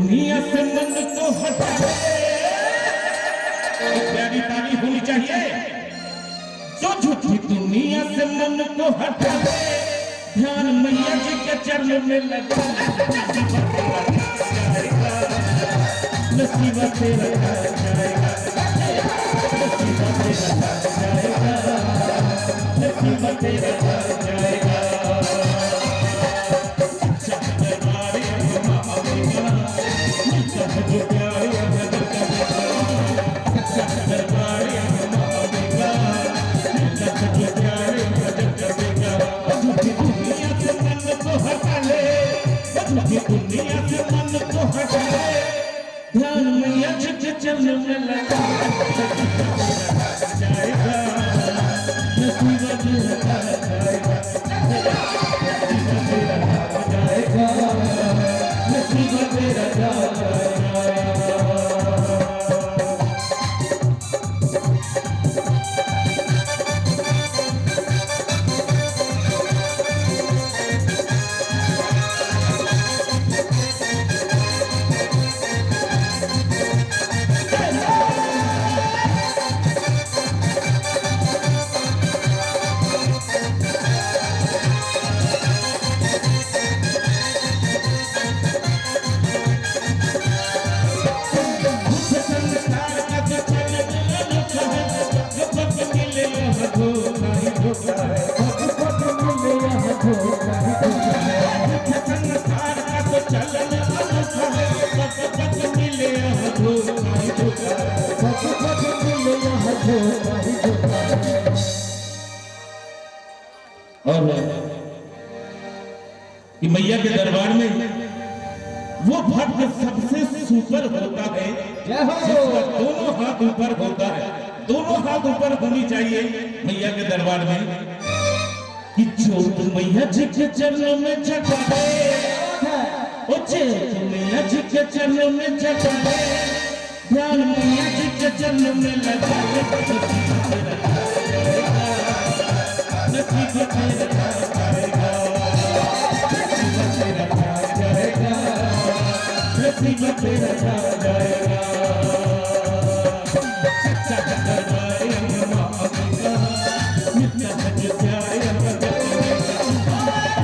दुनिया से मन को हटा दे। प्यारी ताली होनी चाहिए। जो झूठी दुनिया से मन को हटा दे, ध्यान मैया जी के चरण में लगा। नसीबा तेरा जाएगा, नसीबा तेरा जाएगा, नसीबा तेरा जाएगा। दुनिया से मन को हटा ले, ध्यान मैया जी के चरण में लगा। जाएगा नसीबा तेरा जाएगा, नसीबा तेरा जाएगा, नसीबा तेरा जाएगा। और कि मैया के दरबार में वो भक्त सबसे सुपर होता है जिसका दोनों हाथ ऊपर होता है। दोनों हाथ ऊपर होनी चाहिए मैया के दरबार में। कि चोट मैया जी के चरणों में चढ़ा दे, ओ चोट मैया जी के चरणों में चढ़ा दे, ध्यान मैया जी के चरणों में लगा दे। नसीबा तेरा जाएगा, नसीबा तेरा जाएगा, नसीबा तेरा जाएगा। सच्चा दरबार माँ का मिलता है जो प्यारे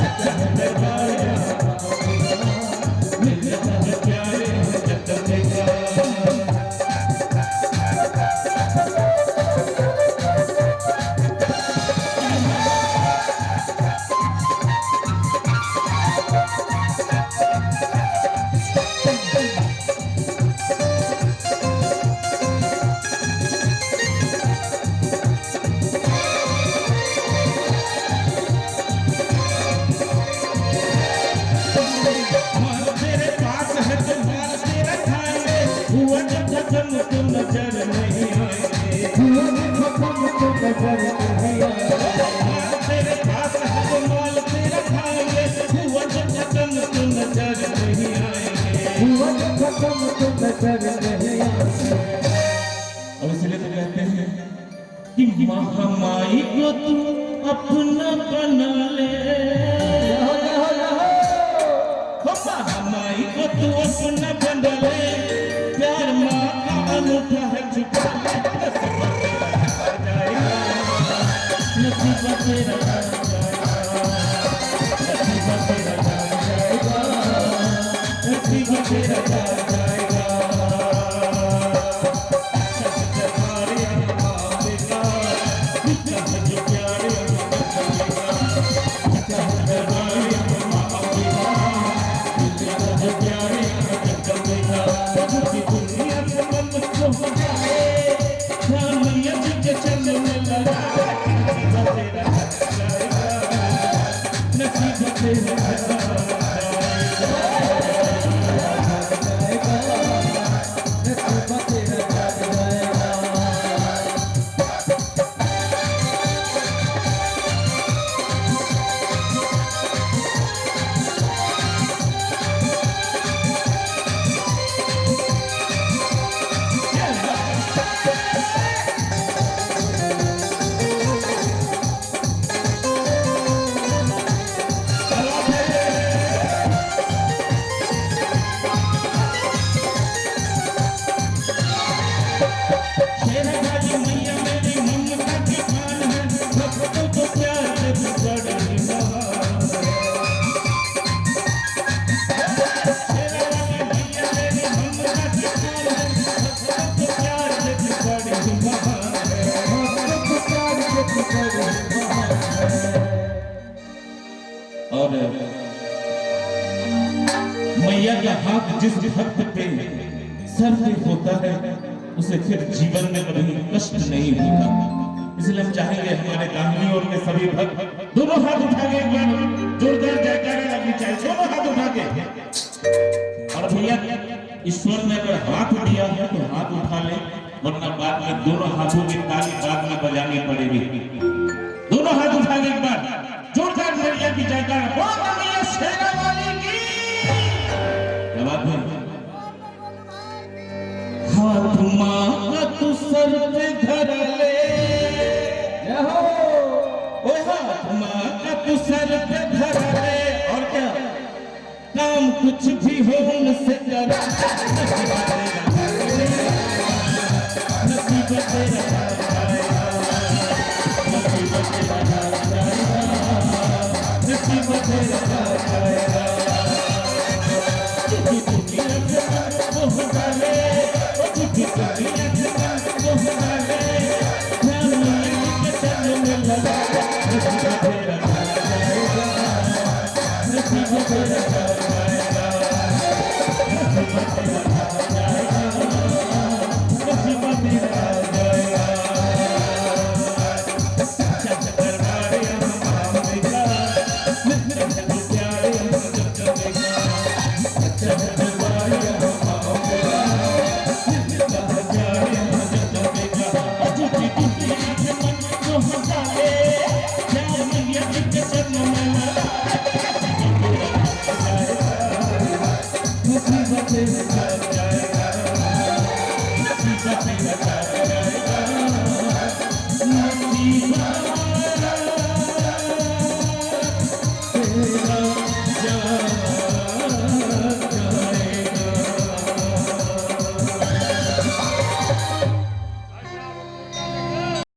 सच्चा दरबार मिलता है जो प्यारे नजर नहीं आएंगे, तेरे पास है तो माल तेरा खाएंगे, हुआ जो खत्म तो नजर नहीं आएंगे। और इसलिए तो कहते हैं कि महामाई को तू अपना बना ले, महामाई को तू अपना बना ले, प्यार माँ का अनूठा है छुपा ले। नसीबा तेरा जाएगा, नसीबा तेरा जाएगा, नसीबा तेरा जाएगा। नसीबा तेरा जिस भक्त पे सर पे होता है उसे फिर जीवन में कभी कष्ट नहीं होता। इसलिए हम चाहेंगे हमारे दाहिनी ओर के सभी भक्त दोनों हाथ उठा के एक बार जोरदार जयकारा लगनी चाहिए, दोनों हाथ उठा के। और भैया ईश्वर ने अगर हाथ दिया है तो हाथ उठा ले, वरना बाद में दोनों हाथों की ताली बाद में बजानी पड़ेगी। दोनों हाथ उठा के एक बार जोरदार मैया की जयकारा, बोल मैया शेरा वाली की। जवाब है हाथ मां तू सर पे धर ले, ओ हाथ मां तू सर पे धर ले, और क्या काम कुछ भी हो उनसे कर, नसीब तेरा जाएगा, नसीब तेरा जाएगा, नसीब तेरा जाएगा। दुनिया को हो डाले, दुनिया को हो डाले, ध्यान में लगा, नसीब तेरा जाएगा, नसीब तेरा जाएगा, नसीब तेरा जाएगा, नसीब तेरा जाएगा। जब दरबारे हम देखा, मित्र जब प्यारे हम जब देखा, जब दरबारे हम देखा, मित्र प्यारे हम जब देखा, अजूठी टूटी मन को हंसा ले, क्या मैया के चरण में लगा, नसीब तेरा जाएगा, नसीब तेरा जाएगा।